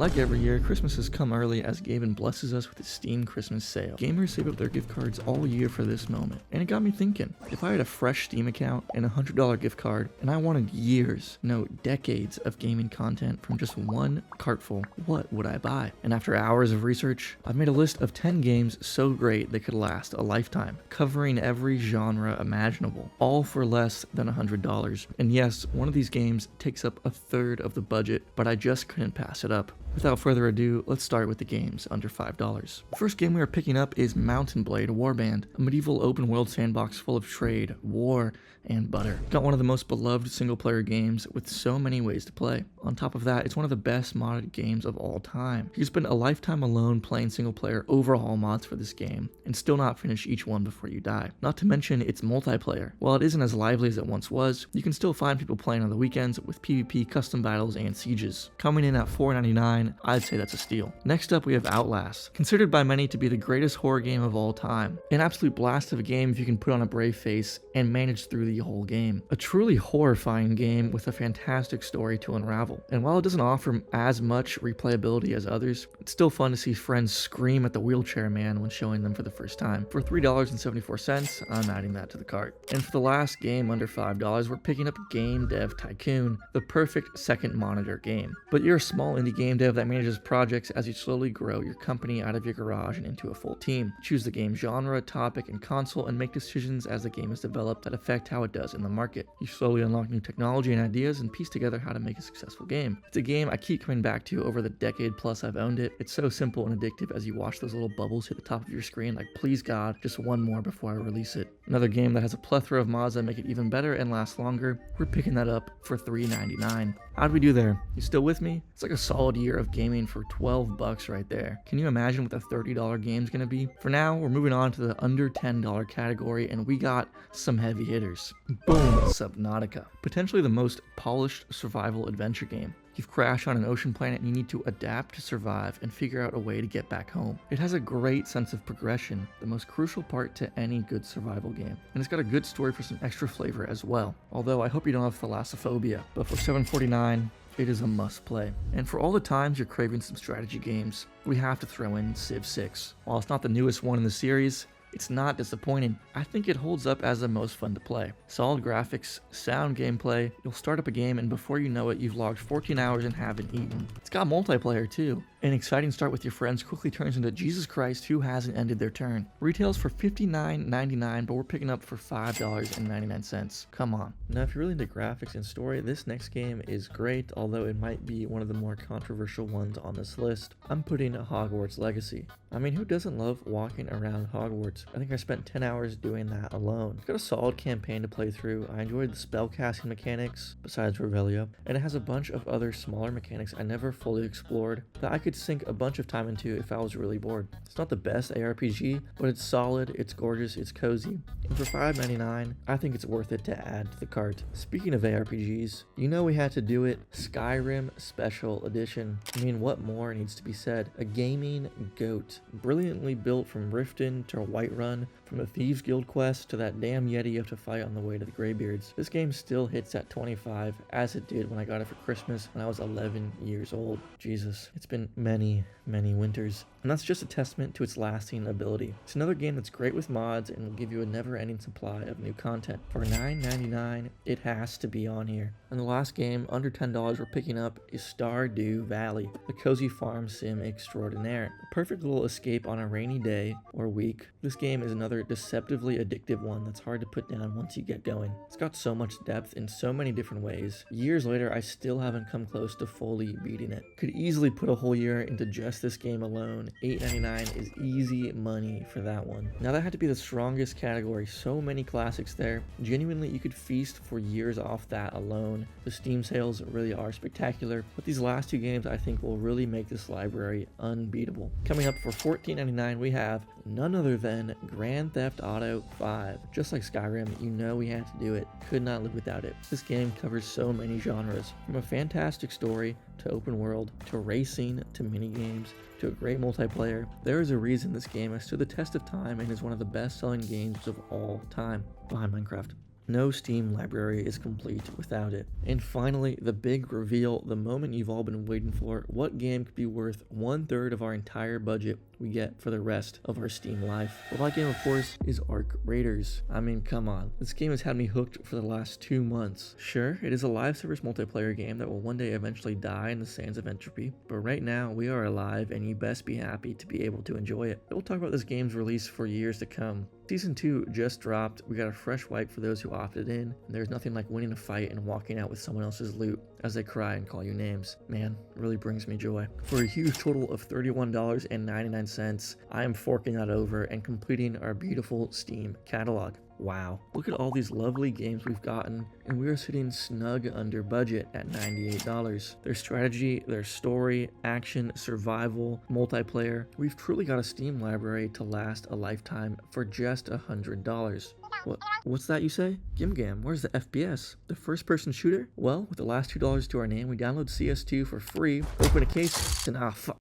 Like every year, Christmas has come early as Gaben blesses us with his Steam Christmas sale. Gamers save up their gift cards all year for this moment, and it got me thinking, if I had a fresh Steam account and a $100 gift card, and I wanted years, no decades of gaming content from just one cartful, what would I buy? And after hours of research, I've made a list of 10 games so great they could last a lifetime, covering every genre imaginable, all for less than $100. And yes, one of these games takes up a third of the budget, but I just couldn't pass it up. Without further ado, let's start with the games under $5. The first game we are picking up is Mountain Blade Warband, a medieval open world sandbox full of trade, war, and butter. Got one of the most beloved single player games with so many ways to play. On top of that, it's one of the best modded games of all time. You can spend a lifetime alone playing single player overhaul mods for this game and still not finish each one before you die. Not to mention its multiplayer. While it isn't as lively as it once was, you can still find people playing on the weekends with PvP custom battles and sieges. Coming in at $4.99, I'd say that's a steal. Next up we have Outlast, considered by many to be the greatest horror game of all time. An absolute blast of a game if you can put on a brave face and manage through the whole game. A truly horrifying game with a fantastic story to unravel. And while it doesn't offer as much replayability as others, it's still fun to see friends scream at the wheelchair man when showing them for the first time. For $3.74, I'm adding that to the cart. And for the last game under $5, we're picking up Dev Tycoon, the perfect second monitor game. But you're a small indie game dev that manages projects as you slowly grow your company out of your garage and into a full team. Choose the game genre, topic, and console, and make decisions as the game is developed that affect how it does in the market. You slowly unlock new technology and ideas and piece together how to make a successful game. It's a game I keep coming back to over the decade plus I've owned it. It's so simple and addictive as you watch those little bubbles hit the top of your screen like, please God, just one more before I release it. Another game that has a plethora of mods that make it even better and last longer. We're picking that up for $3.99. How'd we do there? You still with me? It's like a solid year of gaming for $12 right there. Can you imagine what the $30 game's gonna be? For now, we're moving on to the under $10 category, and we got some heavy hitters. Boom! Subnautica. Potentially the most polished survival adventure game. You've crashed on an ocean planet and you need to adapt to survive and figure out a way to get back home. It has a great sense of progression, the most crucial part to any good survival game. And it's got a good story for some extra flavor as well. Although I hope you don't have thalassophobia. But for $7.49, it is a must play. And for all the times you're craving some strategy games, we have to throw in Civ 6. While it's not the newest one in the series, it's not disappointing. I think it holds up as the most fun to play. Solid graphics, sound gameplay, you'll start up a game and before you know it, you've logged 14 hours and haven't eaten. It's got multiplayer too. An exciting start with your friends quickly turns into Jesus Christ, who hasn't ended their turn. Retails for $59.99, but we're picking up for $5.99. Come on. Now, if you're really into graphics and story, this next game is great, although it might be one of the more controversial ones on this list. I'm putting Hogwarts Legacy. I mean, who doesn't love walking around Hogwarts? I think I spent 10 hours doing that alone. It's got a solid campaign to play through. I enjoyed the spellcasting mechanics, besides Revelio, and it has a bunch of other smaller mechanics I never fully explored that I could sink a bunch of time into if I was really bored. It's not the best ARPG, but it's solid, it's gorgeous, it's cozy. And for $5.99, I think it's worth it to add to the cart. Speaking of ARPGs, you know we had to do it. Skyrim Special Edition. I mean, what more needs to be said? A gaming goat. Brilliantly built from Riften to Whiterun, from a Thieves Guild quest to that damn Yeti you have to fight on the way to the Greybeards. This game still hits at 25, as it did when I got it for Christmas when I was 11 years old. Jesus, it's been many winters. And that's just a testament to its lasting ability. It's another game that's great with mods and will give you a never-ending supply of new content. For $9.99, it has to be on here. And the last game, under $10 we're picking up, is Stardew Valley, the cozy farm sim extraordinaire. A perfect little escape on a rainy day or week. This game is another deceptively addictive one that's hard to put down once you get going. It's got so much depth in so many different ways. Years later, I still haven't come close to fully beating it. Could easily put a whole year into just this game alone. $8.99 is easy money for that one. Now that had to be the strongest category. So many classics there. Genuinely, you could feast for years off that alone. The Steam sales really are spectacular, but these last two games I think will really make this library unbeatable. Coming up for $14.99, we have none other than Grand Theft Auto 5. Just like Skyrim, you know we had to do it. Could not live without it. This game covers so many genres, from a fantastic story to open world to racing to minigames to a great multiplayer. There is a reason this game has stood the test of time and is one of the best selling games of all time, behind Minecraft. No Steam library is complete without it. And finally, the big reveal, the moment you've all been waiting for. What game could be worth 1/3 of our entire budget we get for the rest of our Steam life? Well, that game, of course, is Arc Raiders. I mean, come on. This game has had me hooked for the last 2 months. Sure, it is a live service multiplayer game that will one day eventually die in the sands of entropy, but right now we are alive and you best be happy to be able to enjoy it. We'll talk about this game's release for years to come. Season 2 just dropped. We got a fresh wipe for those who opted in, and there's nothing like winning a fight and walking out with someone else's loot as they cry and call you names. Man, it really brings me joy. For a huge total of $31.99, I am forking that over and completing our beautiful Steam catalog. Wow, look at all these lovely games we've gotten, and we are sitting snug under budget at $98. Their strategy, their story, action, survival, multiplayer. We've truly got a Steam library to last a lifetime for just $100. What's that you say? Gimgam, where's the FPS? The first person shooter? Well, with the last $2 to our name, we download CS2 for free, open a case, and